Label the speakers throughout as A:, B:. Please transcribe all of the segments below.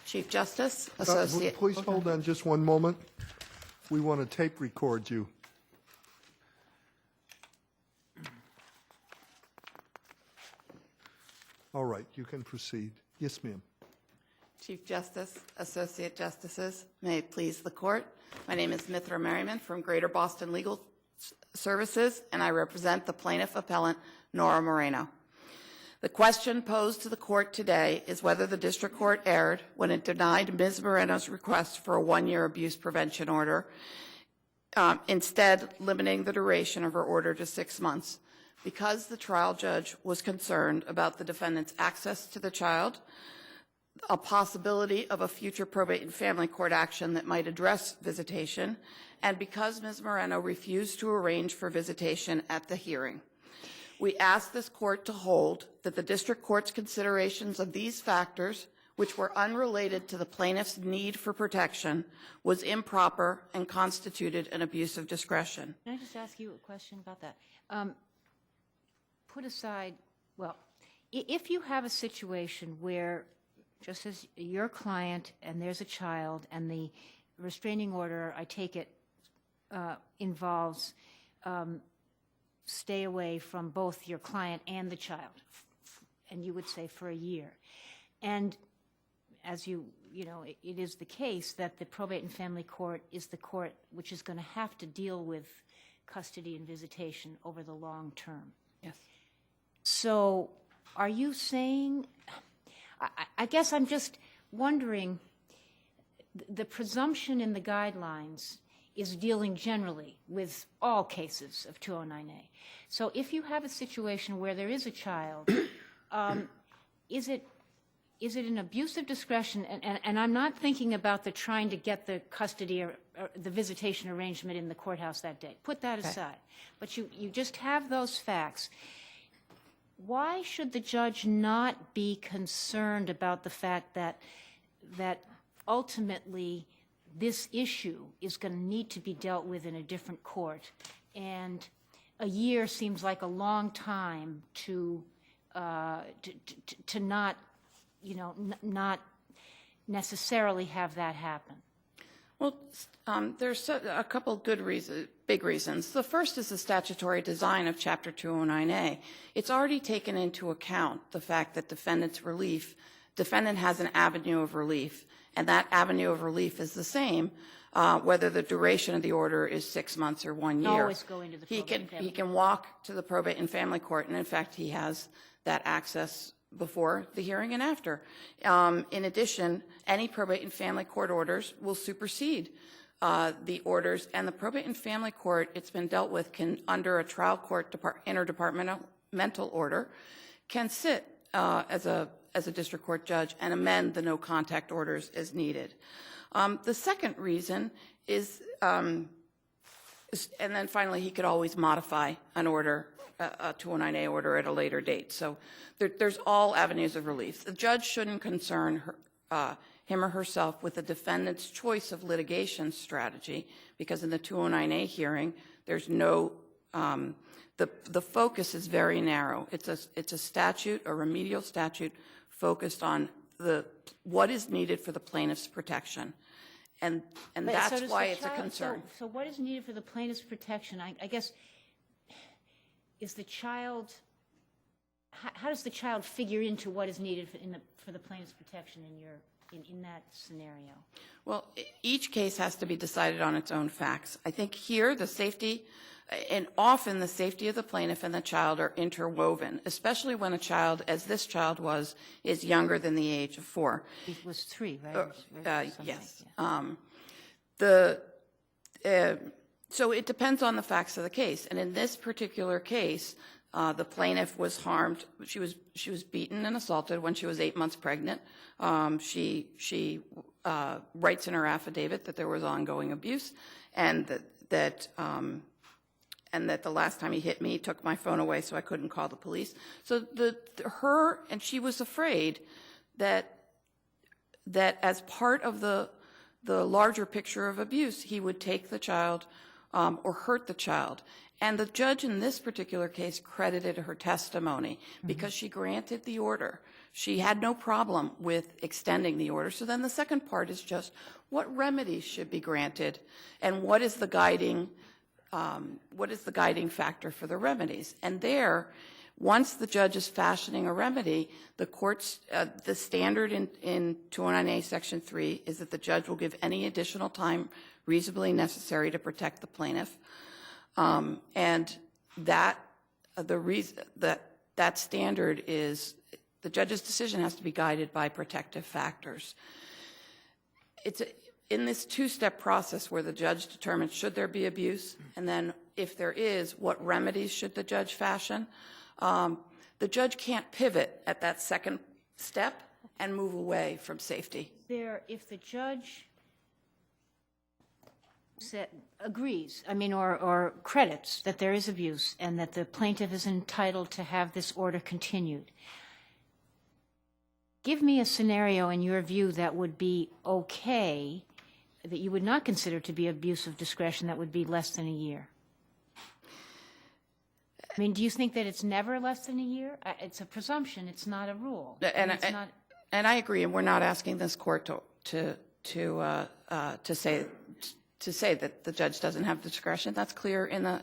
A: Chief Justice, Associate.
B: Please hold on just one moment. We want to tape record you. All right, you can proceed. Yes, ma'am.
A: Chief Justice, Associate Justices, may it please the Court. My name is Mithra Merriman from Greater Boston Legal Services, and I represent the plaintiff appellant, Nora Moreno. The question posed to the Court today is whether the District Court erred when it denied Ms. Moreno's request for a one-year abuse prevention order, instead limiting the duration of her order to 6 months. Because the trial judge was concerned about the defendant's access to the child, a possibility of a future probate and family court action that might address visitation, and because Ms. Moreno refused to arrange for visitation at the hearing. We ask this court to hold that the district court's considerations of these factors, which were unrelated to the plaintiff's need for protection, was improper and constituted an abuse of discretion.
C: Can I just ask you a question about that? Put aside, well, if you have a situation where, just as your client and there's a child and the restraining order, I take it, involves stay away from both your client and the child, and you would say for a year. And as you know, it is the case that the probate and family court is the court which is going to have to deal with custody and visitation over the long term.
A: Yes.
C: So are you saying, I guess I'm just wondering, the presumption in the guidelines is dealing generally with all cases of 209A. So if you have a situation where there is a child, is it an abuse of discretion? And I'm not thinking about the trying to get the custody or the visitation arrangement in the courthouse that day. Put that aside. But you just have those facts. Why should the judge not be concerned about the fact that ultimately this issue is going to need to be dealt with in a different court, and a year seems like a long time to not, not necessarily have that happen?
A: Well, there's a couple good reasons, big reasons. The first is the statutory design of Chapter 209A. It's already taken into account the fact that defendant has an avenue of relief, and that avenue of relief is the same whether the duration of the order is 6 months or 1 year.
C: Always go into the probate and family.
A: He can walk to the probate and family court, and in fact, he has that access before the hearing and after. In addition, any probate and family court orders will supersede the orders, and the probate and family court, it's been dealt with, can, under a trial court interdepartmental order, can sit as a district court judge and amend the no contact orders as needed. The second reason is, and then finally, he could always modify an order, a 209A order at a later date. So there's all avenues of relief. The judge shouldn't concern him or herself with the defendant's choice of litigation strategy, because in the 209A hearing, there's no, the focus is very narrow. It's a statute, a remedial statute, focused on what is needed for the plaintiff's protection. And that's why it's a concern.
C: So what is needed for the plaintiff's protection? I guess, is the child, how does the child figure into what is needed for the plaintiff's protection in that scenario?
A: Well, each case has to be decided on its own facts. I think here the safety, and often the safety of the plaintiff and the child are interwoven, especially when a child, as this child was, is younger than the age of 4.
C: He was 3, right?
A: Yes. So it depends on the facts of the case. And in this particular case, the plaintiff was harmed. She was beaten and assaulted when she was 8 months pregnant. She writes in her affidavit that there was ongoing abuse, and that the last time he hit me, he took my phone away, so I couldn't call the police. So she was afraid that as part of the larger picture of abuse, he would take the child or hurt the child. And the judge in this particular case credited her testimony because she granted the order. She had no problem with extending the order. So then the second part is just what remedies should be granted and what is the guiding factor for the remedies. And there, once the judge is fashioning a remedy, the court's, the standard in 209A Section 3 is that the judge will give any additional time reasonably necessary to protect the plaintiff. And that that standard is the judge's decision has to be guided by protective factors. It's in this two-step process where the judge determines should there be abuse, and then if there is, what remedies should the judge fashion. The judge can't pivot at that second step and move away from safety.
C: If the judge agrees, or credits that there is abuse and that the plaintiff is entitled to have this order continued, give me a scenario in your view that would be okay, that you would not consider to be abuse of discretion, that would be less than a year. Do you think that it's never less than a year? It's a presumption. It's not a rule.
A: And I agree, and we're not asking this court to say that the judge doesn't have discretion. That's clear in the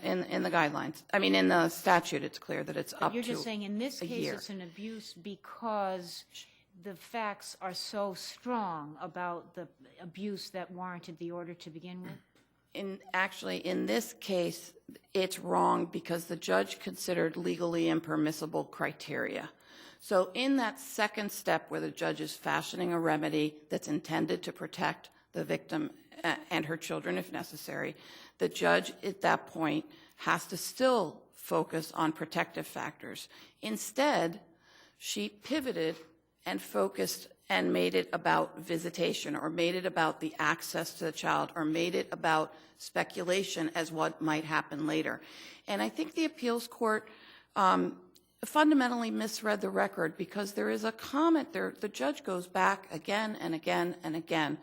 A: guidelines. In the statute, it's clear that it's up to a year.
C: You're just saying in this case it's an abuse because the facts are so strong about the abuse that warranted the order to begin with?
A: Actually, in this case, it's wrong because the judge considered legally impermissible criteria. So in that second step where the judge is fashioning a remedy that's intended to protect the victim and her children if necessary, the judge at that point has to still focus on protective factors. Instead, she pivoted and focused and made it about visitation or made it about the access to the child or made it about speculation as what might happen later. And I think the appeals court fundamentally misread the record because there is a comment there. The judge goes back again and again and again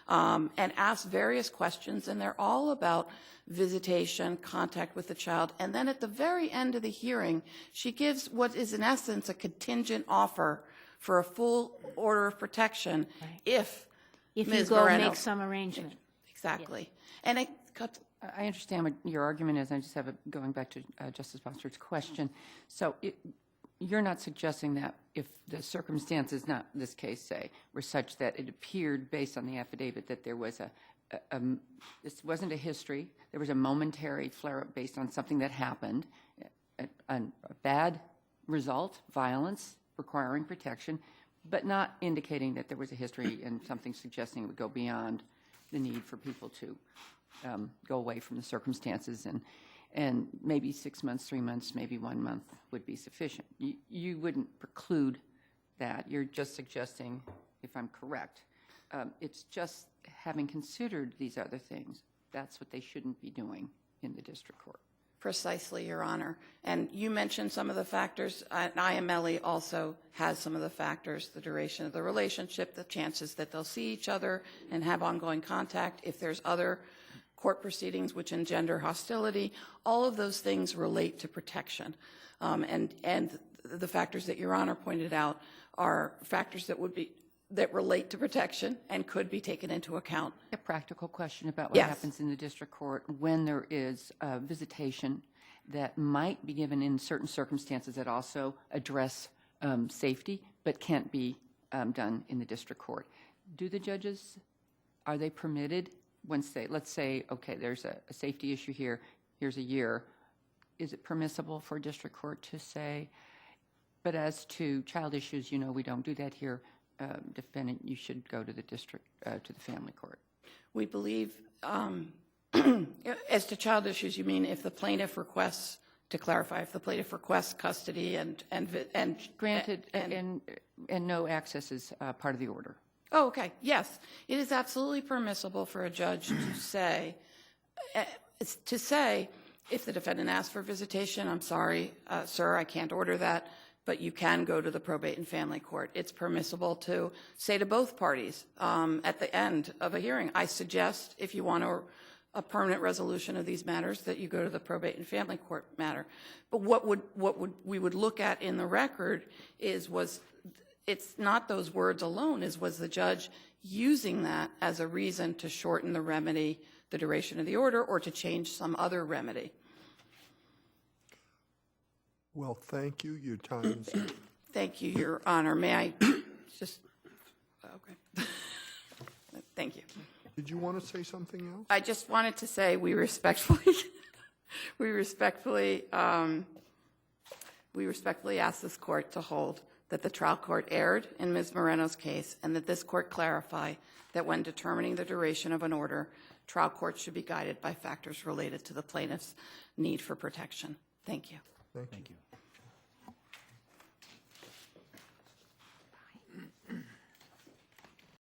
A: and asks various questions, and they're all about visitation, contact with the child. And then at the very end of the hearing, she gives what is in essence a contingent offer for a full order of protection if
C: If
A: Ms.
C: you go
A: Moreno,
C: make some arrangement.
A: Exactly. And
D: I understand what your argument is. I just have going back to Justice Boster's question. So you're not suggesting that if the circumstances, not this case, say, were such that it appeared based on the affidavit that there was this wasn't a history, there was a momentary flare-up based on something that happened, a bad result, violence requiring protection, but not indicating that there was a history and something suggesting it would go beyond the need for people to go away from the circumstances, and maybe 6 months, 3 months, maybe 1 month would be sufficient. You wouldn't preclude that. You're just suggesting, if I'm correct, it's just having considered these other things, that's what they shouldn't be doing in the district court.
A: Precisely, Your Honor. And you mentioned some of the factors. IMLE also has some of the factors, the duration of the relationship, the chances that they'll see each other and have ongoing contact, if there's other court proceedings which engender hostility. All of those things relate to protection. And the factors that Your Honor pointed out are factors that relate to protection and could be taken into account.
D: A practical question about what happens in the district court when there is a visitation that might be given in certain circumstances that also address safety but can't be done in the district court. Do the judges, are they permitted once they, let's say, okay, there's a safety issue here, here's a year, is it permissible for a district court to say, but as to child issues, we don't do that here, defendant, you should go to the district, to the family court? We
A: believe, as to child issues, you mean if the plaintiff requests, to clarify, if the plaintiff requests custody and
D: granted, and no access is part of the order.
A: Oh, okay. Yes, it is absolutely permissible for a judge to say, if the defendant asks for visitation, I'm sorry, sir, I can't order that, but you can go to the probate and family court. It's permissible to say to both parties at the end of a hearing, I suggest if you want to a permanent resolution of these matters, that you go to the probate and family court matter. But what we would look at in the record it's not those words alone, was the judge using that as a reason to shorten the remedy, the duration of the order, or to change some other remedy.
B: Well, thank you. Your time is up.
A: Thank you, Your Honor. May I just, okay. Thank you.
B: Did you want to say something else?
A: I just wanted to say we respectfully ask this court to hold that the trial court erred in Ms. Moreno's case, and that this court clarify that when determining the duration of an order, trial courts should be guided by factors related to the plaintiff's need for protection. Thank you.
B: Thank you.